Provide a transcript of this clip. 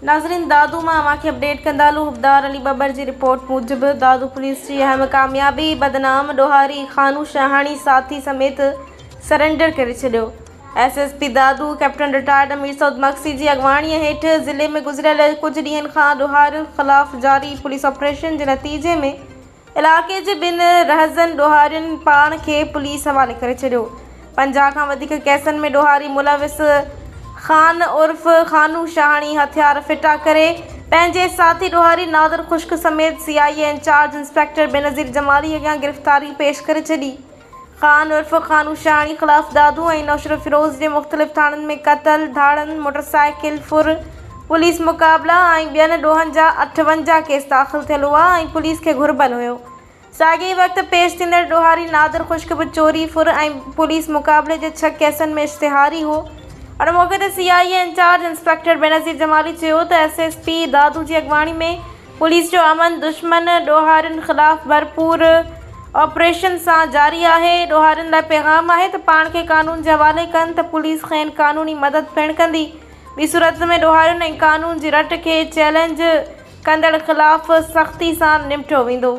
नाज़रीन, दादू मां अव्हांखे अपडेट कंदालू। हुबदार अली बबर जी रिपोर्ट मूजिब दादू पुलिस की अहम कामयाबी, बदनाम ॾोहारी खानू शाहानी साथी समेत सरेंडर करे छॾियो। SSP दादू कैप्टन रिटायर्ड अमीर सऊद मक्सी जी अगवाणीअ हेठ ज़िले में गुज़िरियल कुछ ॾींहंनि खां ॾोहारियुनि ख़िलाफ़ जारी पुलिस ऑपरेशन जे नतीजे में इलाइक़े जे ॿिनि रहज़न ॾोहारियुनि पाण खे पुलिस हवाले करे छॾियो। 50 खां वधीक केसनि में ॾोहारी मुलविस खान उर्फ खानू शाहानी हथियार फिटा करे पंहिंजे साथी ॾोहारी नादिर ख़ुश्क समेत CIA incharge inspector Benazir Jamali अॻियां गिरफ़्तारी पेश करे छॾी। खान उर्फ खानू शाहानी ख़िलाफ़ दादू ऐं नौशर फिरोज़ जे मुख़्तलिफ़ थाणनि में क़त्ल, धाड़नि, मोटरसाइकिल फुर, पुलिस मुक़ाबला ऐं ॿियनि ॾोहनि जा 58 केस दाख़िल थियल हुआ ऐं पुलिस खे घुर्बल हुयो। साॻिए वक़्तु पेश थींदड़ ॾोहारी नादिर ख़ुश्क बि चोरी, फुर ऐं पुलिस मुक़ाबले जे 6 केसनि में इश्तिहारी हो। अड़ मौक़े ते CIA incharge inspector Benazir Jamali चयो त SSP दादू जी अगवाणी में पुलिस जो अमन दुश्मन ॾोहारियुनि ख़िलाफ़ भरपूर ऑपरेशन सां जारी आहे। ॾोहारियुनि लाइ पैगाम आहे त पाण खे कानून जे हवाले कनि त पुलिस खेनि कानूनी मदद पिणु कंदी। ॿी सूरत में ॾोहारियुनि ऐं कानून जी रट खे चैलेंज कंदड़ ख़िलाफ़ सख़्ती सां निपटियो वेंदो।